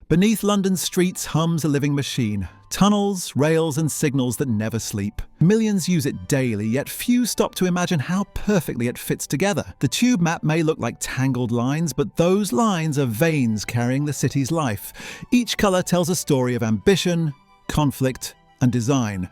Beneath London's streets hums a living machine. Tunnels, rails and signals that never sleep. Millions use it daily, yet few stop to imagine how perfectly it fits together. The tube map may look like tangled lines, but those lines are veins carrying the city's life. Each colour tells a story of ambition, conflict and design.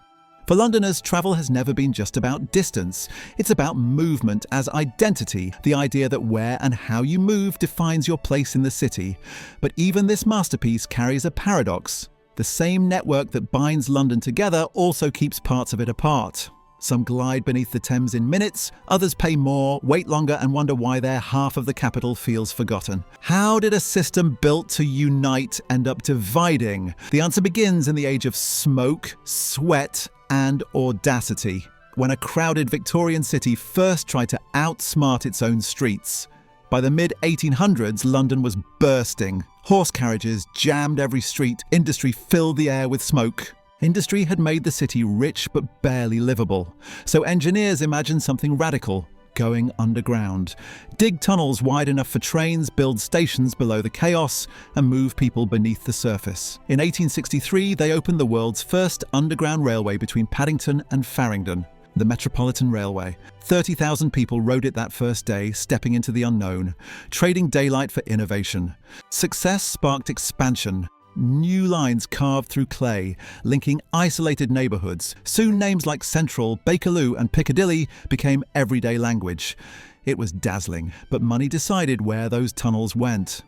For Londoners, travel has never been just about distance. It's about movement as identity, the idea that where and how you move defines your place in the city. But even this masterpiece carries a paradox. The same network that binds London together also keeps parts of it apart. Some glide beneath the Thames in minutes, others pay more, wait longer and wonder why their half of the capital feels forgotten. How did a system built to unite end up dividing? The answer begins in the age of smoke, sweat and audacity, when a crowded Victorian city first tried to outsmart its own streets. By the mid-1800s, London was bursting. Horse carriages jammed every street, industry filled the air with smoke. Industry had made the city rich but barely livable. So engineers imagined something radical, going underground. Dig tunnels wide enough for trains, build stations below the chaos, and move people beneath the surface. In 1863, they opened the world's first underground railway between Paddington and Farringdon, the Metropolitan Railway. 30,000 people rode it that first day, stepping into the unknown, trading daylight for innovation. Success sparked expansion. New lines carved through clay, linking isolated neighbourhoods. Soon names like Central, Bakerloo and Piccadilly became everyday language. It was dazzling, but money decided where those tunnels went.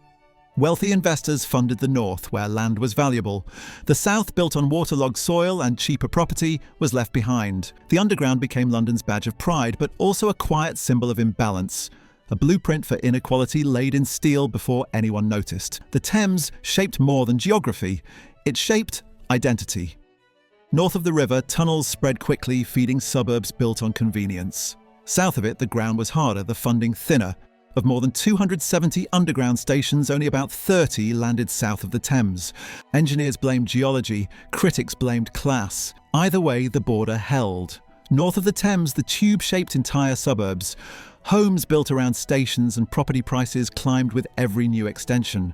Wealthy investors funded the north, where land was valuable. The south, built on waterlogged soil and cheaper property, was left behind. The underground became London's badge of pride, but also a quiet symbol of imbalance. A blueprint for inequality laid in steel before anyone noticed. The Thames shaped more than geography. It shaped identity. North of the river, tunnels spread quickly, feeding suburbs built on convenience. South of it, the ground was harder, the funding thinner. Of more than 270 underground stations, only about 30 landed south of the Thames. Engineers blamed geology, critics blamed class. Either way, the border held. North of the Thames, the tube shaped entire suburbs. Homes built around stations and property prices climbed with every new extension.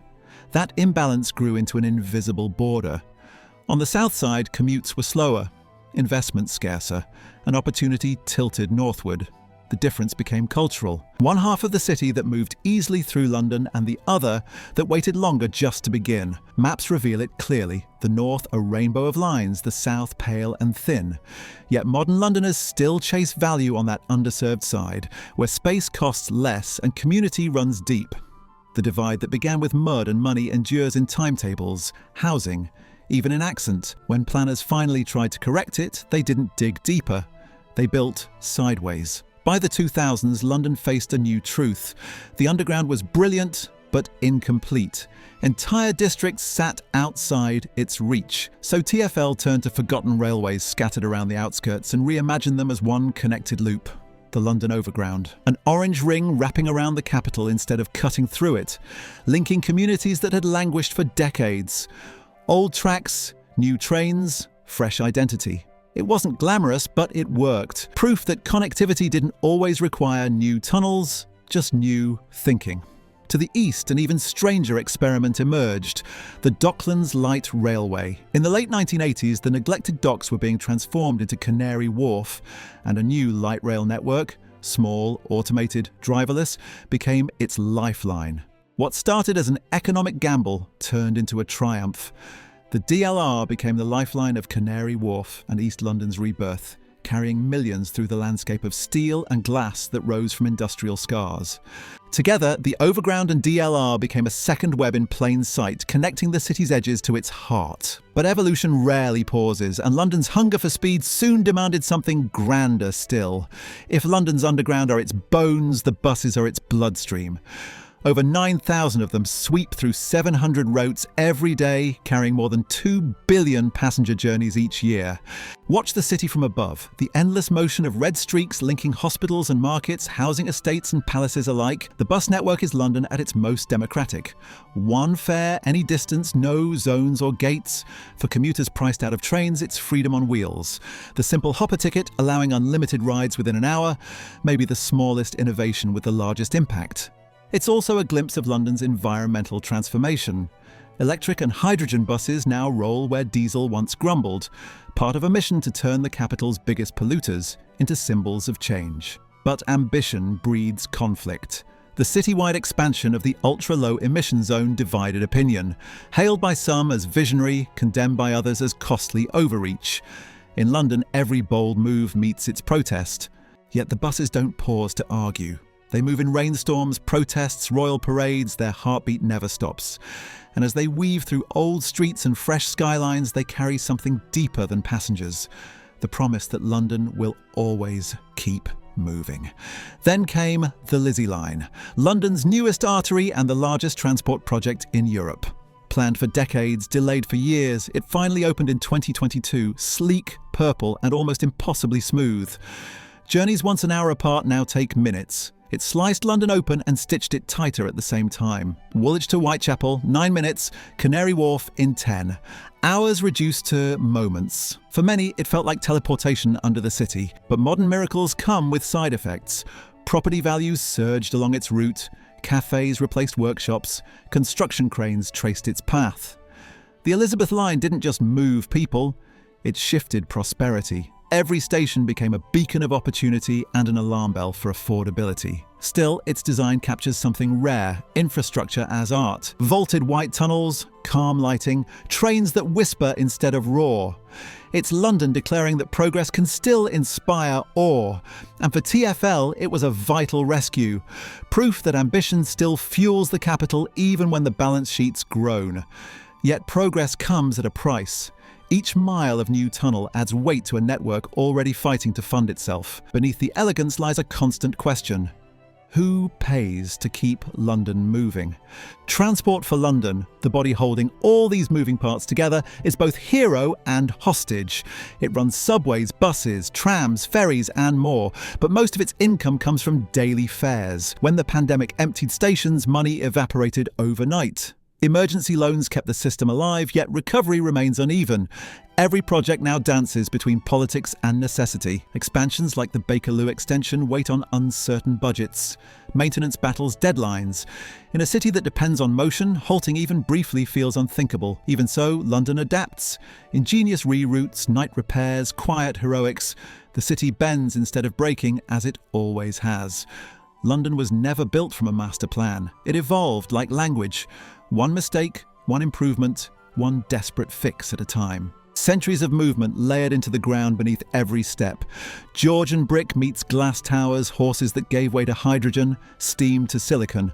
That imbalance grew into an invisible border. On the south side, commutes were slower, investment scarcer, and opportunity tilted northward. The difference became cultural. One half of the city that moved easily through London and the other that waited longer just to begin. Maps reveal it clearly. The north a rainbow of lines, the south pale and thin. Yet modern Londoners still chase value on that underserved side, where space costs less and community runs deep. The divide that began with mud and money endures in timetables, housing, even in accent. When planners finally tried to correct it, they didn't dig deeper. They built sideways. By the 2000s, London faced a new truth. The underground was brilliant, but incomplete. Entire districts sat outside its reach. So TfL turned to forgotten railways scattered around the outskirts and reimagined them as one connected loop. The London Overground. An orange ring wrapping around the capital instead of cutting through it, linking communities that had languished for decades. Old tracks, new trains, fresh identity. It wasn't glamorous, but it worked. Proof that connectivity didn't always require new tunnels, just new thinking. To the east, an even stranger experiment emerged, the Docklands Light Railway. In the late 1980s, the neglected docks were being transformed into Canary Wharf, and a new light rail network, small, automated, driverless, became its lifeline. What started as an economic gamble turned into a triumph. The DLR became the lifeline of Canary Wharf and East London's rebirth, carrying millions through the landscape of steel and glass that rose from industrial scars. Together, the Overground and DLR became a second web in plain sight, connecting the city's edges to its heart. But evolution rarely pauses, and London's hunger for speed soon demanded something grander still. If London's underground are its bones, the buses are its bloodstream. Over 9,000 of them sweep through 700 routes every day, carrying more than 2 billion passenger journeys each year. Watch the city from above, the endless motion of red streaks linking hospitals and markets, housing estates and palaces alike. The bus network is London at its most democratic. One fare, any distance, no zones or gates. For commuters priced out of trains, it's freedom on wheels. The simple hopper ticket, allowing unlimited rides within an hour, may be the smallest innovation with the largest impact. It's also a glimpse of London's environmental transformation. Electric and hydrogen buses now roll where diesel once grumbled, part of a mission to turn the capital's biggest polluters into symbols of change. But ambition breeds conflict. The citywide expansion of the ultra-low emission zone divided opinion, hailed by some as visionary, condemned by others as costly overreach. In London, every bold move meets its protest. Yet the buses don't pause to argue. They move in rainstorms, protests, royal parades, their heartbeat never stops. And as they weave through old streets and fresh skylines, they carry something deeper than passengers. The promise that London will always keep moving. Then came the Lizzie Line, London's newest artery and the largest transport project in Europe. Planned for decades, delayed for years, it finally opened in 2022, sleek, purple, and almost impossibly smooth. Journeys once an hour apart now take minutes. It sliced London open and stitched it tighter at the same time. Woolwich to Whitechapel, 9 minutes, Canary Wharf in 10. Hours reduced to moments. For many, it felt like teleportation under the city. But modern miracles come with side effects. Property values surged along its route. Cafes replaced workshops. Construction cranes traced its path. The Elizabeth Line didn't just move people, it shifted prosperity. Every station became a beacon of opportunity and an alarm bell for affordability. Still, its design captures something rare: infrastructure as art. Vaulted white tunnels, calm lighting, trains that whisper instead of roar. It's London declaring that progress can still inspire awe. And for TfL, it was a vital rescue. Proof that ambition still fuels the capital even when the balance sheets groan. Yet progress comes at a price. Each mile of new tunnel adds weight to a network already fighting to fund itself. Beneath the elegance lies a constant question. Who pays to keep London moving? Transport for London, the body holding all these moving parts together, is both hero and hostage. It runs subways, buses, trams, ferries and more, but most of its income comes from daily fares. When the pandemic emptied stations, money evaporated overnight. Emergency loans kept the system alive, yet recovery remains uneven. Every project now dances between politics and necessity. Expansions like the Bakerloo extension wait on uncertain budgets. Maintenance battles deadlines. In a city that depends on motion, halting even briefly feels unthinkable. Even so, London adapts. Ingenious reroutes, night repairs, quiet heroics. The city bends instead of breaking, as it always has. London was never built from a master plan. It evolved like language. One mistake, one improvement, one desperate fix at a time. Centuries of movement layered into the ground beneath every step. Georgian brick meets glass towers, horses that gave way to hydrogen, steam to silicon.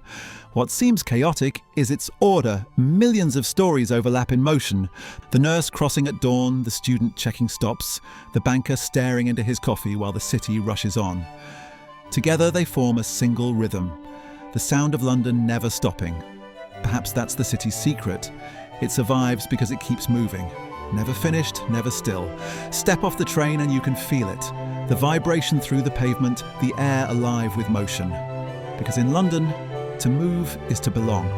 What seems chaotic is its order. Millions of stories overlap in motion. The nurse crossing at dawn, the student checking stops, the banker staring into his coffee while the city rushes on. Together they form a single rhythm. The sound of London never stopping. Perhaps that's the city's secret. It survives because it keeps moving. Never finished, never still. Step off the train and you can feel it. The vibration through the pavement, the air alive with motion. Because in London, to move is to belong.